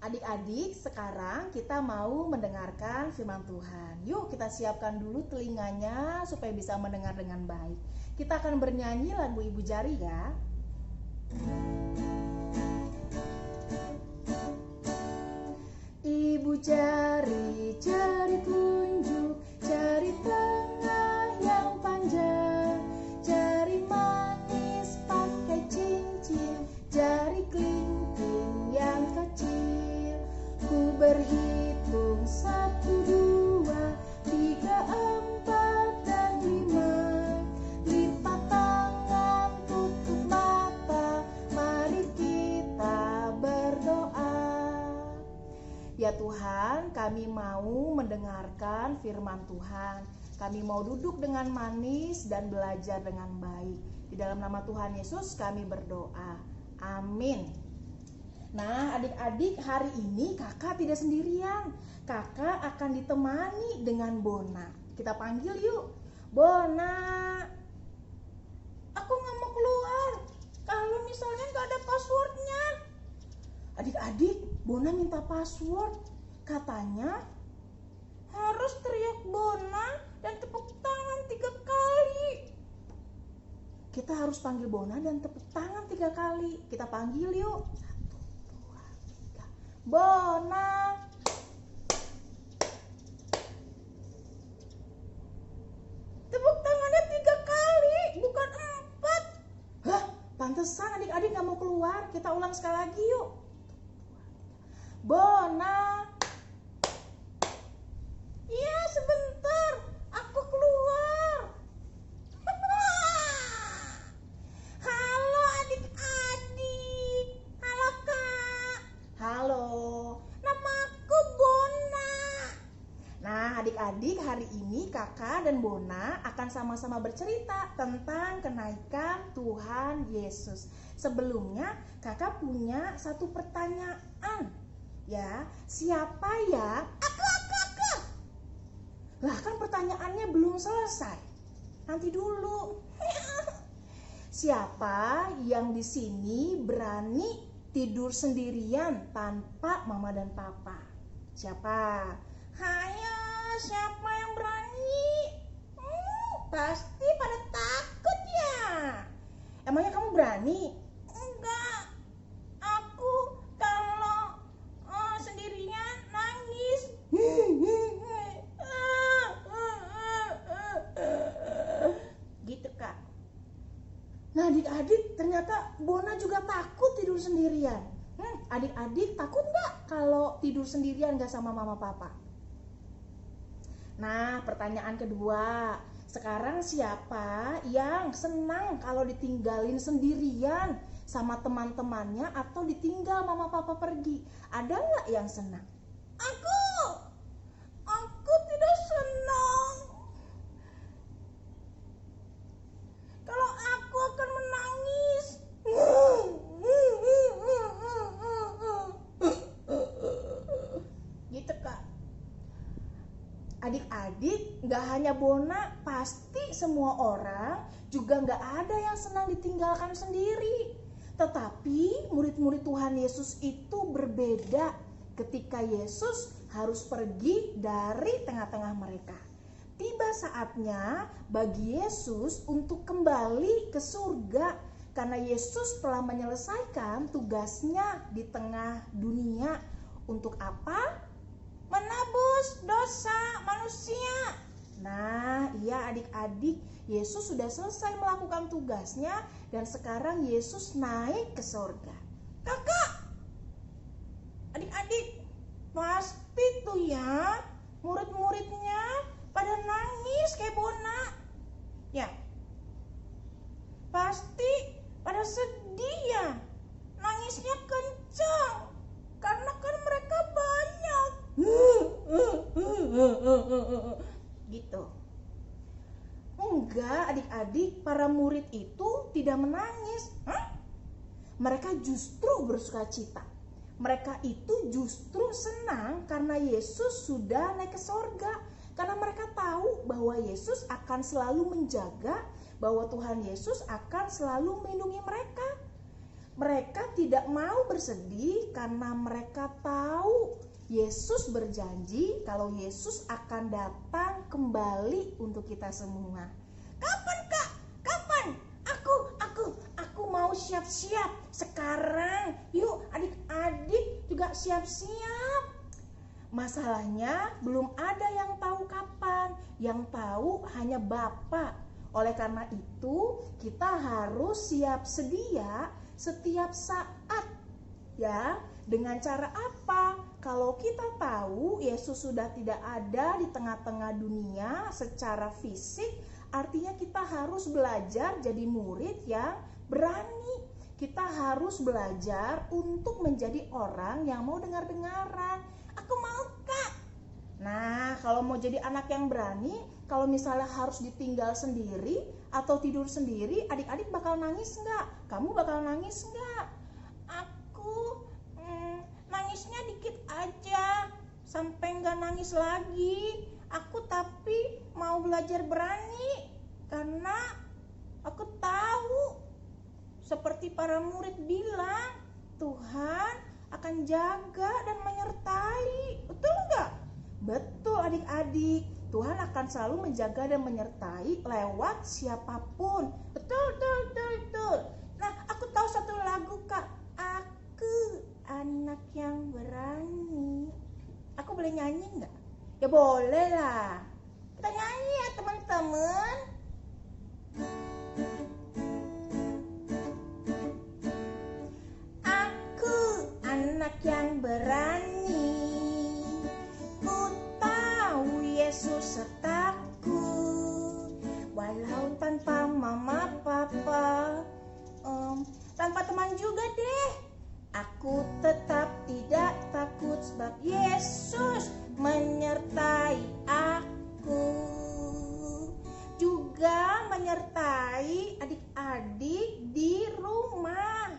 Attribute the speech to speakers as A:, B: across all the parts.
A: Adik-adik, sekarang kita mau mendengarkan firman Tuhan. Yuk kita siapkan dulu telinganya supaya bisa mendengar dengan baik. Kita akan bernyanyi lagu Ibu Jari ya. Ibu jari, jari tunjuk, jari tengah yang panjang, jari manis pakai cincin, jari kelingking yang kecil. Ku berhitung 1, 2, 3, 4, dan 5. Lipat tangan, tutup mata, mari kita berdoa. Ya Tuhan, kami mau mendengarkan firman Tuhan. Kami mau duduk dengan manis dan belajar dengan baik. Di dalam nama Tuhan Yesus kami berdoa. Amin. Nah, adik-adik, hari ini kakak tidak sendirian. Kakak akan ditemani dengan Bona. Kita panggil yuk. Bona, aku gak mau keluar kalau misalnya gak ada passwordnya. Adik-adik, Bona minta password. Katanya harus teriak Bona dan tepuk tangan 3 kali. Kita harus panggil Bona dan tepuk tangan 3 kali. Kita panggil yuk. 1, 2, 3. Bona. Tepuk tangannya 3 kali, bukan 4. Hah, pantesan adik-adik gak mau keluar. Kita ulang sekali lagi yuk. Bona. Iya, sebentar. Aku keluar. Halo adik-adik. Halo Kak. Halo. Namaku Bona. Nah, adik-adik, hari ini Kakak dan Bona akan sama-sama bercerita tentang kenaikan Tuhan Yesus. Sebelumnya, Kakak punya satu pertanyaan. Ya, siapa ya? Aku. Lah kan pertanyaannya belum selesai. Nanti dulu. Siapa yang di sini berani tidur sendirian tanpa mama dan papa? Siapa? Hayo, siapa yang berani? Pasti pada takut ya. Emangnya kamu berani? Enggak. Aku kalau sendirian nangis. Gitu Kak. Nah adik-adik, ternyata Bona juga takut tidur sendirian. Adik-adik takut gak kalau tidur sendirian gak sama mama papa? Nah, pertanyaan kedua, sekarang siapa yang senang kalau ditinggalin sendirian sama teman-temannya atau ditinggal mama papa pergi? Ada gak yang senang? Aku tidak senang. Kalau aku akan menangis. Gitu Kak. Adik-adik, gak hanya Bona, pasti semua orang juga gak ada yang senang ditinggalkan sendiri. Tetapi murid-murid Tuhan Yesus itu berbeda ketika Yesus harus pergi dari tengah-tengah mereka. Tiba saatnya bagi Yesus untuk kembali ke surga karena Yesus telah menyelesaikan tugasnya di tengah dunia. Untuk apa? Menebus dosa manusia. Nah, iya adik-adik, Yesus sudah selesai melakukan tugasnya dan sekarang Yesus naik ke surga. Kakak, adik-adik, pasti tuh ya murid-muridnya pada nangis kayak Bona. Ya, pasti pada sedih ya. Nangisnya kencang karena kan mereka banyak. Gitu. Enggak adik-adik, para murid itu tidak menangis. Mereka justru bersuka cita. Mereka itu justru senang karena Yesus sudah naik ke sorga. Karena mereka tahu bahwa Yesus akan selalu menjaga, bahwa Tuhan Yesus akan selalu melindungi mereka. Mereka tidak mau bersedih karena mereka tahu Yesus berjanji kalau Yesus akan datang kembali untuk kita semua. Kapan Kak? Kapan? Aku mau siap-siap sekarang. Yuk adik-adik juga siap-siap. Masalahnya belum ada yang tahu kapan. Yang tahu hanya Bapa. Oleh karena itu kita harus siap sedia setiap saat. Ya, dengan cara apa? Kalau kita tahu Yesus sudah tidak ada di tengah-tengah dunia secara fisik, artinya kita harus belajar jadi murid yang berani. Kita harus belajar untuk menjadi orang yang mau dengar-dengaran. Aku mau Kak. Nah, kalau mau jadi anak yang berani, kalau misalnya harus ditinggal sendiri atau tidur sendiri, adik-adik bakal nangis nggak? Kamu bakal nangis nggak? Aku nangisnya dikit aja, sampai nggak nangis lagi. Aku tapi mau belajar berani, karena aku tahu seperti para murid bilang, Tuhan akan jaga dan menyertai. Betul nggak? Betul adik-adik. Tuhan akan selalu menjaga dan menyertai lewat siapapun. Betul. Nah, aku tahu satu lagu Kak. Aku anak yang berani. Aku boleh nyanyi nggak? Ya boleh lah. Kita nyanyi ya teman-teman. Aku anak yang berani. Ku tahu Yesus sertaku. Walau tanpa mama papa, tanpa teman juga deh. Aku tetap tidak takut sebab Yesus menyertai aku. Juga menyertai adik-adik di rumah.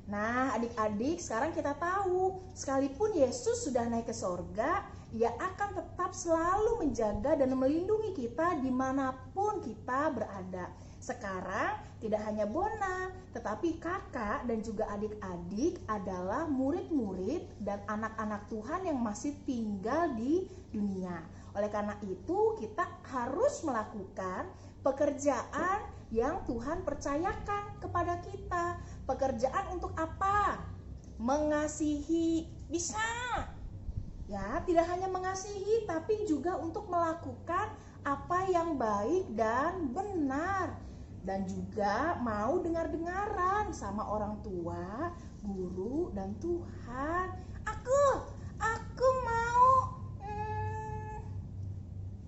A: Nah adik-adik, sekarang kita tahu sekalipun Yesus sudah naik ke sorga, Ia akan tetap selalu menjaga dan melindungi kita dimanapun kita berada. Sekarang tidak hanya Bona, tetapi kakak dan juga adik-adik adalah murid-murid dan anak-anak Tuhan yang masih tinggal di dunia. Oleh karena itu kita harus melakukan pekerjaan yang Tuhan percayakan kepada kita. Pekerjaan untuk apa? Mengasihi. Bisa. Ya, tidak hanya mengasihi tapi juga untuk melakukan apa yang baik dan benar. Dan juga mau dengar-dengaran sama orang tua, guru, dan Tuhan. Aku mau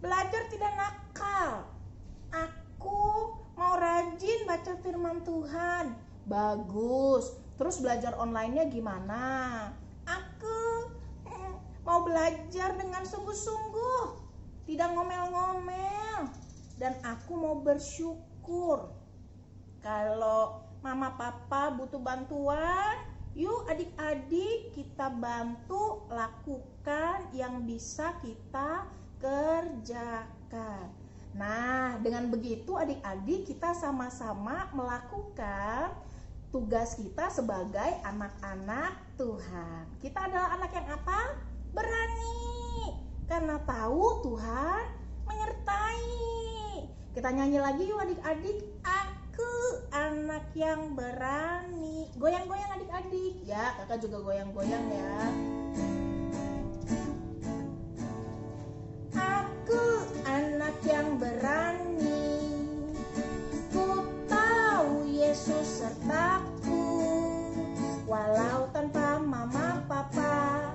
A: belajar tidak nakal. Aku mau rajin baca firman Tuhan. Bagus. Terus belajar online-nya gimana? Aku mau belajar dengan sungguh-sungguh, tidak ngomel-ngomel. Dan aku mau bersyukur. Kalau mama papa butuh bantuan, yuk adik-adik kita bantu lakukan yang bisa kita kerjakan. Nah, dengan begitu adik-adik kita sama-sama melakukan tugas kita sebagai anak-anak Tuhan. Kita adalah anak yang apa? Berani. Karena tahu Tuhan menyertai. Kita nyanyi lagi yuk adik-adik. Aku anak yang berani. Goyang-goyang adik-adik. Ya, kakak juga goyang-goyang ya. Aku anak yang berani. Ku tahu Yesus sertaku. Walau tanpa mama papa,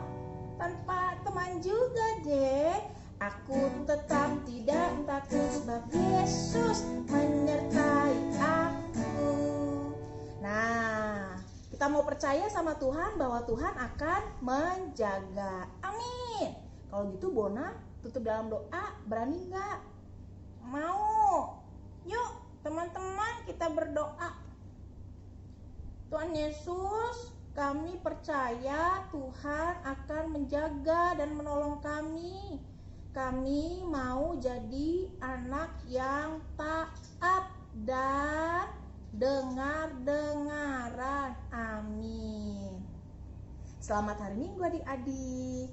A: tanpa teman juga deh, aku tetap tidak takut sebab Yesus menyertai aku. Nah, kita mau percaya sama Tuhan bahwa Tuhan akan menjaga. Amin. Kalau gitu Bona tutup dalam doa, berani nggak? Mau. Yuk teman-teman kita berdoa. Tuhan Yesus, kami percaya Tuhan akan menjaga dan menolong kami. Kami mau jadi anak yang taat dan dengar-dengaran. Amin. Selamat hari Minggu adik-adik.